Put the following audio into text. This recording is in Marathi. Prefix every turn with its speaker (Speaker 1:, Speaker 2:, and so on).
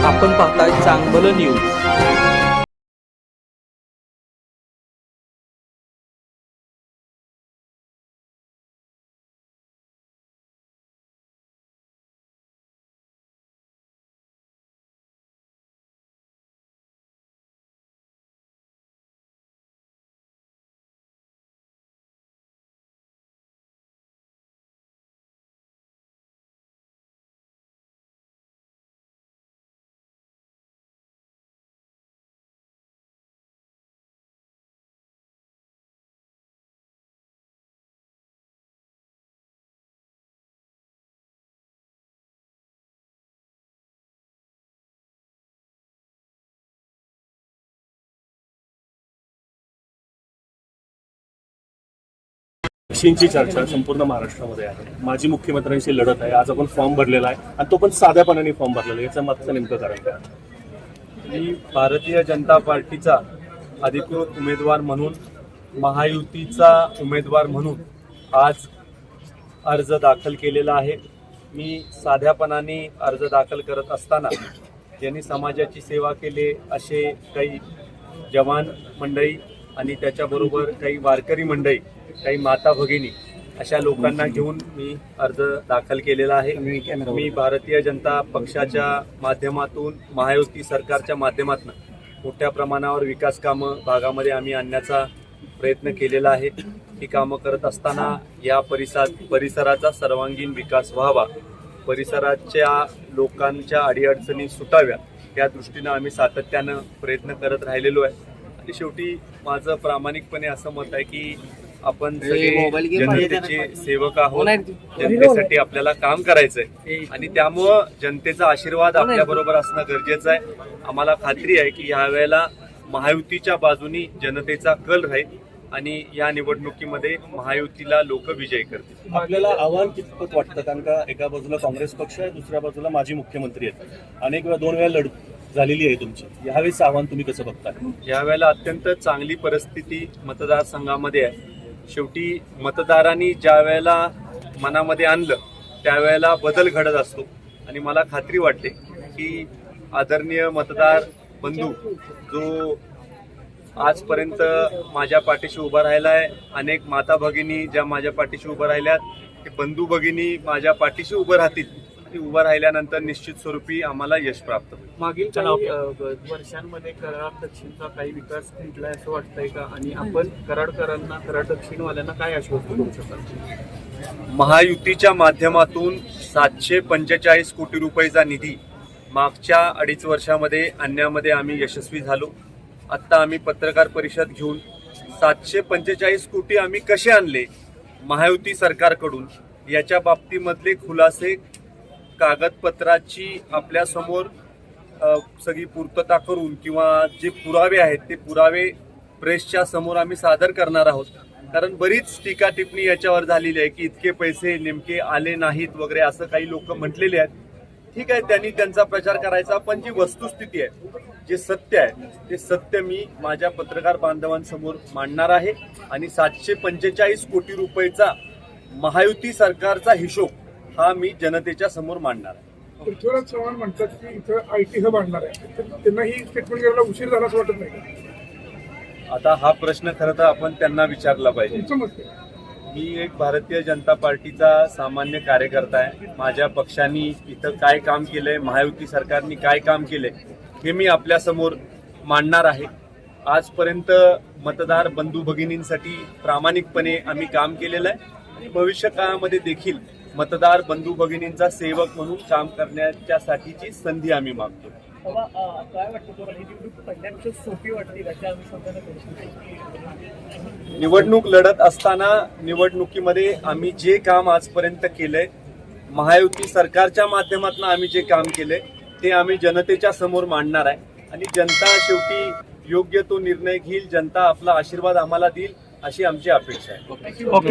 Speaker 1: आपण पाहताय चांगलं न्यूज।
Speaker 2: पक्षींची चर्चा संपूर्ण महाराष्ट्रामध्ये आहे। माजी मुख्यमंत्र्यांशी लढत आहे। आज आपण फॉर्म भरलेला आहे आणि तो पण साध्यापणाने फॉर्म भरलेला आहे। याचं मागचं नेमकं कारण काय?
Speaker 3: मी भारतीय जनता पार्टीचा अधिकृत उमेदवार म्हणून, महायुतीचा उमेदवार म्हणून आज अर्ज दाखल केलेला आहे। मी साध्यापणाने अर्ज दाखल करत असताना ज्यांनी समाजाची सेवा केले असे काही जवान मंडळी आणि त्याच्याबरोबर काही वारकरी मंडळी, काही माता भगिनी अशा लोकांना घेऊन मी अर्ज दाखल केलेला आहे। मी भारतीय जनता पक्षाच्या माध्यमातून, महायुती सरकारच्या माध्यमातून मोठ्या प्रमाणावर विकास कामं भागामध्ये आम्ही आणण्याचा प्रयत्न केलेला आहे। ही कामं करत असताना या परिसराचा सर्वांगीण विकास व्हावा, परिसराच्या लोकांच्या अडीअडचणी सुटाव्या या दृष्टीनं आम्ही सातत्यानं प्रयत्न करत राहिलेलो आहे। आणि शेवटी माझं प्रामाणिकपणे असं मत आहे की आपण सगळे जनतेचे सेवक आहोत, जनतेसाठी आपल्याला काम करायचंय आणि त्यामुळं जनतेचा आशीर्वाद आपल्या बरोबर असणं गरजेचं आहे। आम्हाला खात्री आहे की ह्या वेळेला महायुतीच्या बाजूनी जनतेचा कल राहील आणि या निवडणुकीमध्ये महायुतीला लोक विजयी करतील।
Speaker 2: आपल्याला आव्हान कितपत वाटतं? कारण का एका बाजूला काँग्रेस पक्ष आहे, दुसऱ्या बाजूला माजी मुख्यमंत्री आहेत, अनेक वेळा 2 वेळा लढत झालेली आहे तुमची। यावेळेस आव्हान तुम्ही कसं बघताय?
Speaker 3: यावेळेला अत्यंत चांगली परिस्थिती मतदारसंघामध्ये आहे। शेवटी मतदारांनी ज्या वेळेला मनामध्ये आणलं त्यावेळेला बदल घडत असतो आणि मला खात्री वाटते की आदरणीय मतदार बंधू जो आजपर्यंत माझ्या पाठीशी उभा राहिला आहे, अनेक माता भगिनी ज्या माझ्या पाठीशी उभं राहिल्यात, ते बंधू भगिनी माझ्या पाठीशी उभं राहतील आणि उभं राहिल्यानंतर निश्चित स्वरूपी आम्हाला यश प्राप्त होईल।
Speaker 4: मागील काही वर्षांमध्ये कराड दक्षिणचा काही विकास घडलाय असं वाटतंय का? आणि आपण कराडकरांना, कराड दक्षिणवाल्यांना काय आश्वासन देऊ शकाल?
Speaker 3: महायुतीच्या माध्यमातून 745 कोटी रुपयाचा निधी मागच्या 2.5 वर्षामध्ये आणण्यामध्ये आम्ही यशस्वी झालो। आत्ता आम्ही पत्रकार परिषद घेऊन 745 कोटी आम्ही कसे आणले महायुती सरकारकडून याच्या बाबतीमधले खुलासे, कागदपत्राची आपल्यासमोर सगळी पूर्तता करून किंवा जे पुरावे आहेत ते पुरावे प्रेसच्या समोर आम्ही सादर करणार आहोत। कारण बरीच टीका टिप्पणी याच्यावर झालेली आहे की इतके पैसे नेमके आले नाहीत वगैरे असं काही लोक म्हटलेले आहेत। ठीक आहे, त्यांनी त्यांचा प्रचार करायचा, पण जी वस्तुस्थिती आहे, जे सत्य आहे, ते सत्य मी माझ्या पत्रकार बांधवांसमोर मांडणार आहे आणि 745 कोटी रुपयाचा महायुती सरकारचा हिशोब हा मी जनतेच्या समोर मांडणार आहे।
Speaker 5: पृथ्वीराज चव्हाण म्हणतात की इथं IT हब आणणार आहे, तर त्यांना ही स्टेटमेंट करायला उशीर झाला असं वाटत नाही?
Speaker 3: आता हा प्रश्न खरं तर आपण त्यांना विचारला पाहिजे।
Speaker 5: तुमचं मत काय?
Speaker 3: मी एक भारतीय जनता पार्टीचा सामान्य कार्यकर्ता आहे। माझ्या पक्षाने इथं काय काम केलंय, महायुती सरकारने काय काम केलंय हे मी आपल्यासमोर मांडणार आहे। आजपर्यंत मतदार बंधू भगिनींसाठी प्रामाणिकपणे आम्ही काम केलेलं आहे आणि भविष्य काळामध्ये देखील मतदार बंधू भगिनींचा सेवक म्हणून काम करण्याच्यासाठीची संधी आम्ही मागतो।
Speaker 4: काय वाटतं तुम्हाला, ही निवडणूक पहिल्यापेक्षा सोपी वाटते त्याच्या अनुषंगाने?
Speaker 3: निवडणूक लढत असताना निवडणुकीमध्ये आम्ही जे काम आजपर्यंत केलंय, महायुती सरकारच्या माध्यमातून आम्ही जे काम केलंय ते आम्ही जनतेच्या समोर मांडणार आहे आणि जनता शेवटी योग्य तो निर्णय घेईल, जनता आपला आशीर्वाद आम्हाला देईल अशी आमची अपेक्षा आहे।